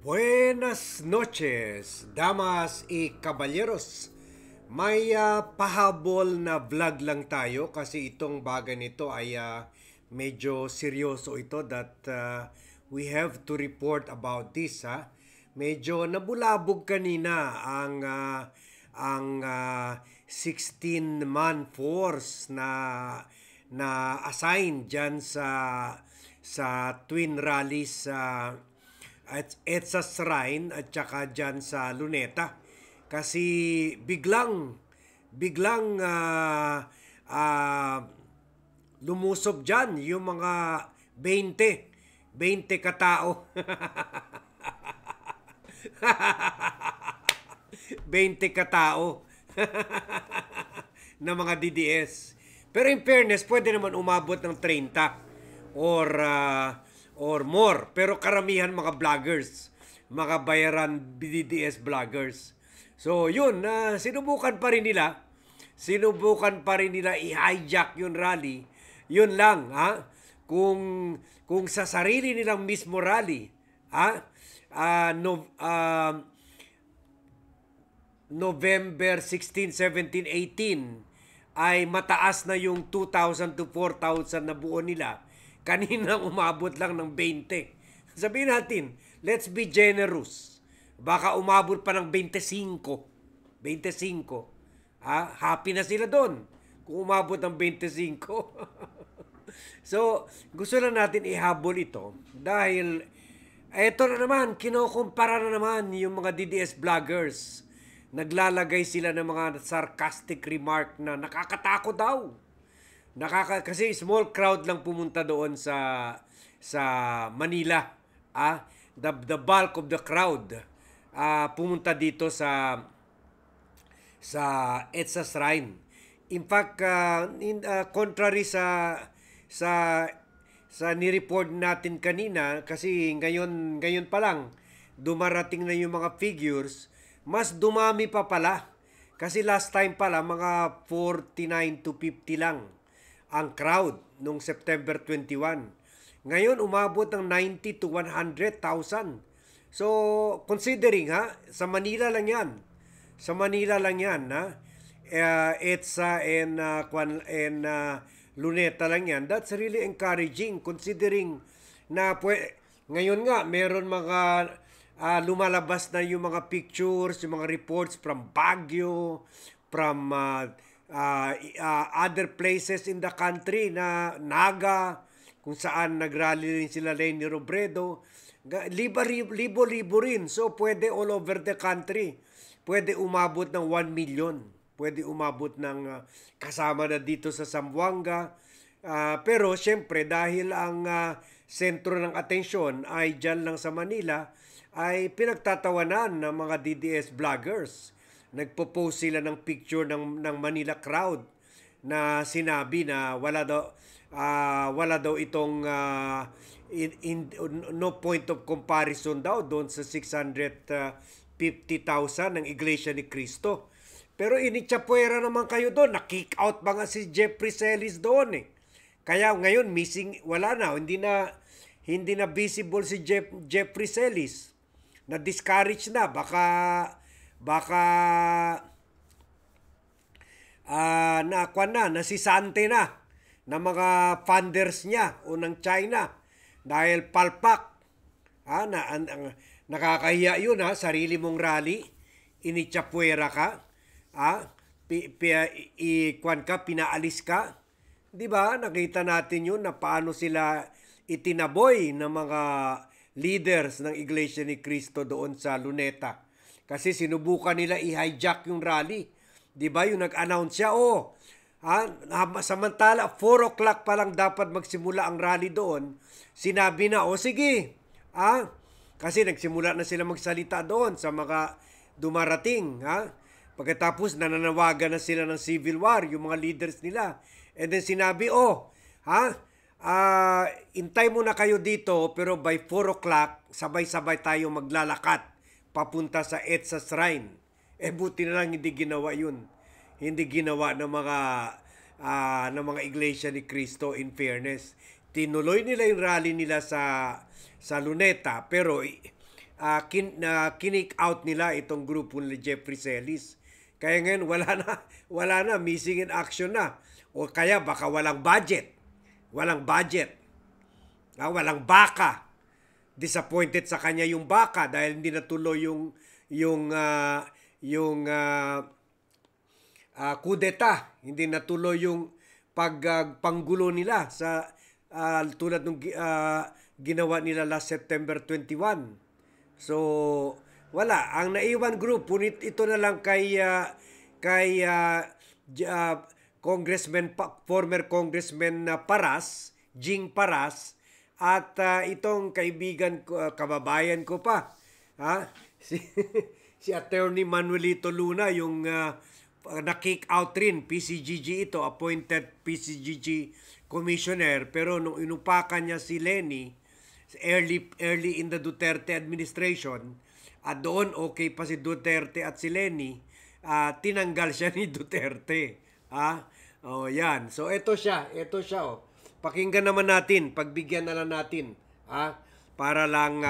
Buenas noches, damas y caballeros. May pahabol na vlog lang tayo kasi itong bagay nito ay medyo seryoso ito that we have to report about this. Medyo nabulabog kanina ang 16-man force na assign diyan sa Twin Rallies at sa Shrine at saka dyan sa Luneta. Kasi biglang lumusob dyan yung mga 20 katao. 20 katao na mga DDS. Pero in fairness, pwede naman umabot ng 30 or more. Pero karamihan mga vloggers, mga bayaran DDS vloggers. So yun, sinubukan pa rin nila i-hijack yung rally. Yun lang, kung sa sarili nilang mismo rally, November 16, 17, 18 ay mataas na yung 2,000 to 4,000 na buo nila. Kanina umabot lang ng 20. Sabihin natin, let's be generous. Baka umabot pa ng 25. 25. Happy na sila doon kung umabot ng 25. So, gusto lang natin ihabol ito dahil eto na naman, kinukumpara na naman yung mga DDS vloggers. Naglalagay sila ng mga sarcastic remark na nakakatakot daw. Kasi small crowd lang pumunta doon sa Manila. The bulk of the crowd pumunta dito sa EDSA Shrine. In fact, contrary sa ni-report natin kanina, kasi ngayon pa lang dumarating na yung mga figures, mas dumami pa pala. Kasi last time pala mga 49 to 50 lang ang crowd nung September 21. Ngayon, umabot ng 90 to 100,000. So, considering sa Manila lang yan. Sa Manila lang yan, EDSA and Luneta lang yan. That's really encouraging considering na ngayon nga, meron mga lumalabas na yung mga pictures, yung mga reports from Baguio, from other places in the country na Naga, kung saan nagrally rin sila Leni Robredo. Libo-libo rin. So, pwede all over the country. Pwede umabot ng 1 million. Pwede umabot ng kasama na dito sa Zamboanga. Pero, syempre, dahil ang sentro ng atensyon ay dyan lang sa Manila, ay pinagtatawanan ng mga DDS vloggers. Nagpo-post sila ng picture ng Manila crowd na sinabi na wala daw itong no point of comparison daw doon sa 650,000 ng Iglesia ni Cristo. Pero initsapuera naman kayo doon. Na-kick out ba nga si Jeffrey Celis doon Kaya ngayon missing, wala na, hindi na visible si Jeffrey Celis. Na-discourage na, baka nasisante na ng mga funders niya o ng China dahil palpak. Nakakahiya yun, sarili mong rally, initsapuera ka, pinaalis ka. Di ba? Nakita natin yun na paano sila itinaboy ng mga leaders ng Iglesia ni Cristo doon sa Luneta. Kasi sinubukan nila i-hijack yung rally. Di ba? Yung nag-announce siya, samantala 4 o'clock pa lang dapat magsimula ang rally doon. Sinabi na, sige. Kasi nagsimula na sila magsalita doon sa mga dumarating. Pagkatapos nananawagan na sila ng civil war, yung mga leaders nila. And then sinabi, intay muna kayo dito, pero by 4 o'clock, sabay-sabay tayo maglalakat papunta sa EDSA Shrine. Buti na lang hindi ginawa yun. Hindi ginawa ng mga Iglesia ni Cristo, in fairness. Tinuloy nila yung rally nila sa Luneta, pero kinik out nila itong grupo ni Jeffrey Celis. Kaya ngayon wala na, missing in action na. O kaya baka walang budget. Walang baka. Disappointed sa kanya yung baka dahil hindi natuloy yung kudeta. Hindi natuloy yung panggulo nila sa tulad ng ginawa nila last September 21. So, wala. Ang naiwan group, punit ito na lang kay former Congressman Paras, Jing Paras, at itong kaibigan ko, kababayan ko pa, si Attorney Manuelito Luna, yung na-kick out rin, PCGG ito, appointed PCGG commissioner, pero nung inupakan niya si Lenny, early in the Duterte administration, at doon okay pa si Duterte at si Lenny, tinanggal siya ni Duterte. Yan. So ito siya. Oh. Pakinggan naman natin, pagbigyan na lang natin, para lang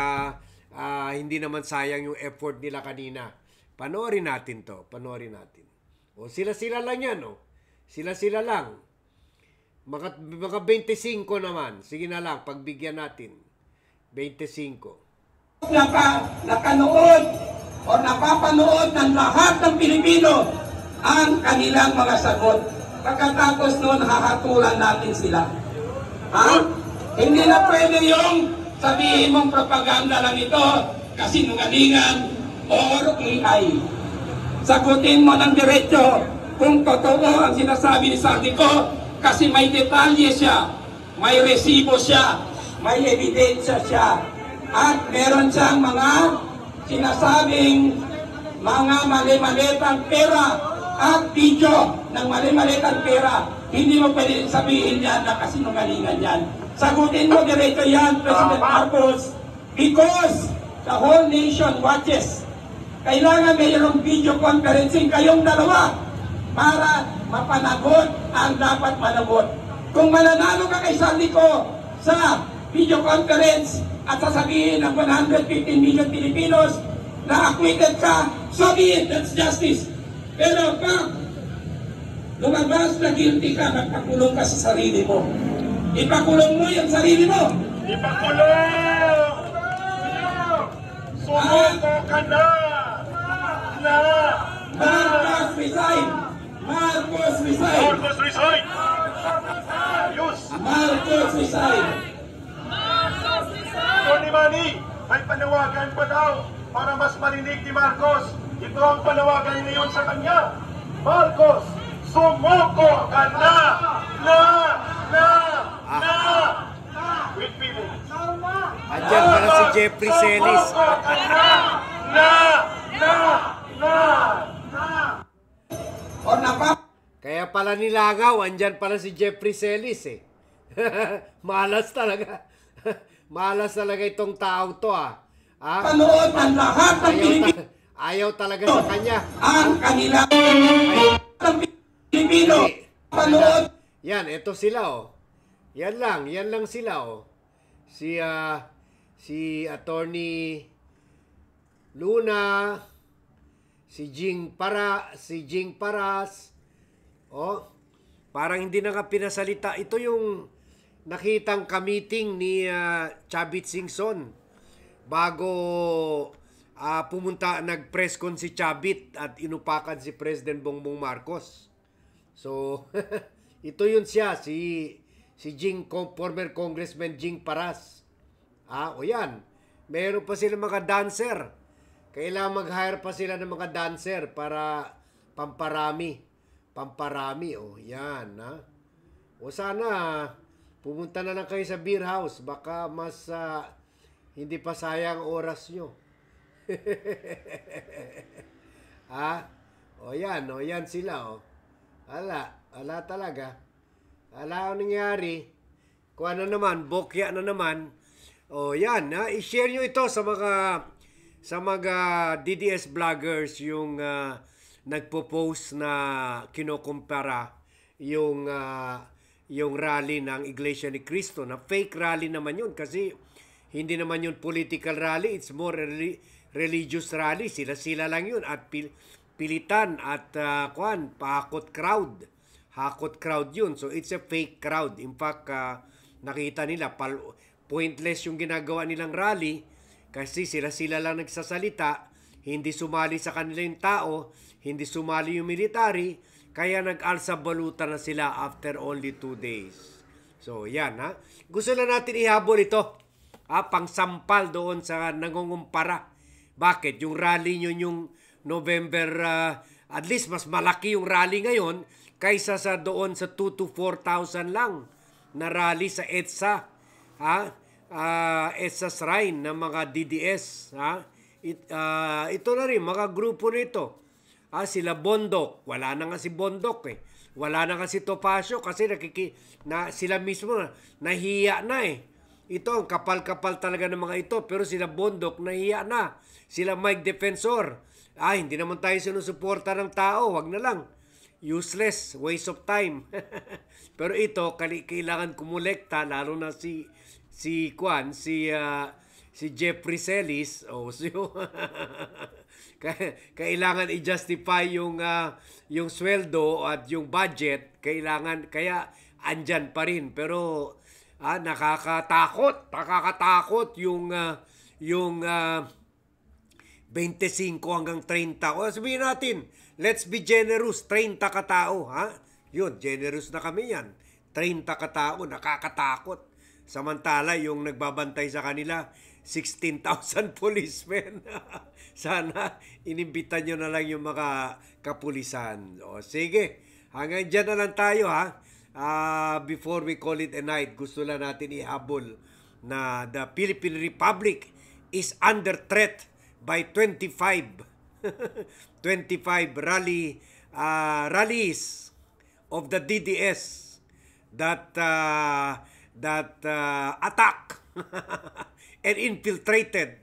hindi naman sayang yung effort nila kanina. Panoorin natin to. O sila lang yan, oh. Sila lang. Mga 25 naman. Sige na lang, pagbigyan natin. 25. Nakanood o napapanood ng lahat ng Pilipino ang kanilang mga sagot. Pagkatapos noon, hahatulan natin sila. Hindi na pwede yung sabihin mong propaganda lang ito, kasinungalingan, or AI. Sagutin mo ng diretso kung totoo ang sinasabi ni Saldico, kasi may detalye siya, may resibo siya, may ebidensya siya, at meron siyang mga sinasabing mga mali-malitang pera at video ng mali-malitang pera. Hindi mo pwede sabihin yan na kasinungalingan yan. Sagutin mo diretso yan, President Marcos, because the whole nation watches. Kailangan mayroong video conferencing kayong dalawa para mapanagot ang dapat managot. Kung mananalo ka kay Saldico sa video conference at sasabihin ng 115 million Filipinos na acquitted ka, so be it, that's justice. Pero pag lumabas na guilty ka, magpakulong ka sa sarili mo. Ipakulong mo yung sarili mo. Ipakulong! Sumuko ka na! Marcos resign! Marcos resign! Marcos resign! Ayos! Marcos resign! Tony Manny, may panawagan pa daw para mas marinig ni Marcos. Ito ang panawagan ngayon sa kanya. Marcos, sumuko ka na! With feelings. Andyan pala si Jeffrey Celis. Sumuko ka O napa... Kaya pala nilangaw, andyan pala si Jeffrey Celis eh. Malas talaga. Malas talaga itong tao to Panood ng lahat ng Pilipino. Ayaw talaga sa kanya. Ang kanila ng Pilipino. Panood. Yan, ito sila oh. Yan lang sila oh. Si Attorney Luna, si Jing Paras. Oh, parang hindi na nga pinasalita. Ito yung nakitang ka-meeting ni Chavit Singson bago nag-press con si Chavit at inupakan si President Bongbong Marcos. So, ito yun siya, si former Congressman Jing Paras. O yan, meron pa sila mga dancer. Kailangan mag-hire pa sila ng mga dancer para pamparami, yan, O sana, pumunta na lang kayo sa beer house, baka mas hindi pa sayang oras nyo. Yan sila, Wala talaga. Wala ang nangyari. Kung ano naman, bokya na naman. Yan, i-share nyo ito sa mga DDS vloggers yung nagpo-post na kinukumpara yung rally ng Iglesia ni Cristo na fake rally naman yun kasi hindi naman yun political rally, it's more religious rally. Sila lang yun at pilitan at pakot crowd. Hakot crowd yun. So it's a fake crowd. In fact, nakita nila pointless yung ginagawa nilang rally kasi sila lang nagsasalita, hindi sumali sa kanila yung tao, hindi sumali yung military, kaya nag-alsa baluta na sila after only 2 days. So, yan ha. Gusto na natin ihabol ito. Pangsampal doon sa nangungumpara. Bakit? Yung rally nyo yung November, at least mas malaki yung rally ngayon kaysa sa doon sa 2 to 4,000 lang na rally sa EDSA. EDSA Shrine ng mga DDS. Ito na rin, mga grupo nito. Sila Bondok. Wala na nga si Bondok eh. Wala na kasi Topacio kasi sila mismo nahiya na eh. Ito, ang kapal-kapal talaga ng mga ito. Pero sila Bondok, nahiya na. Sila Mike Defensor. Hindi naman tayo sinusuporta ng tao. Wag na lang. Useless. Waste of time. Pero ito, kailangan kumulekta. Lalo na si Jeffrey Celis. Kailangan i-justify yung sweldo at yung budget, kaya andyan pa rin. Pero nakakatakot yung 25 hanggang 30. Sabihin natin, let's be generous, 30 katao, Yun, generous na kami yan. 30 katao, nakakatakot. Samantala, yung nagbabantay sa kanila, 16,000 policemen. Sana inimbitan nyo na lang yung mga kapulisan. Sige, hanggang dyan na lang tayo before we call it a night, gusto lang natin ihabol na the Philippine Republic is under threat by 25 rallies of the DDS that attack and infiltrated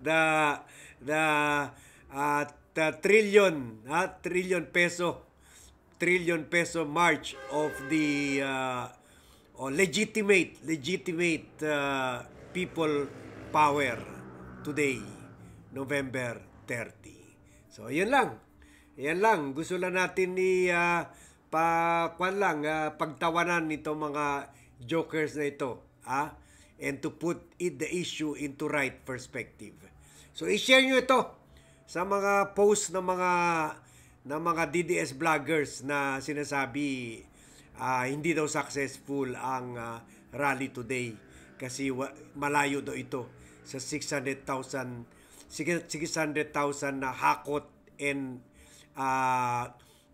the trillion peso march of the legitimate people power today, November 30. So yan lang. Gusto lang natin pagtawanan nito mga jokers na ito, and to put the issue into right perspective. So i-share nyo ito sa mga post ng mga DDS vloggers na sinasabi hindi daw successful ang rally today kasi malayo daw ito sa 600,000 na hakot and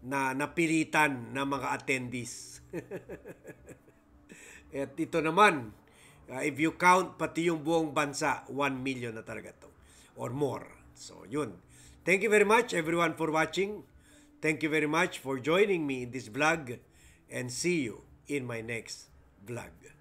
na napilitan na mga attendees. At ito naman, if you count pati yung buong bansa, 1 million na talaga to or more. So yun. Thank you very much everyone for watching. Thank you very much for joining me in this vlog, and see you in my next vlog.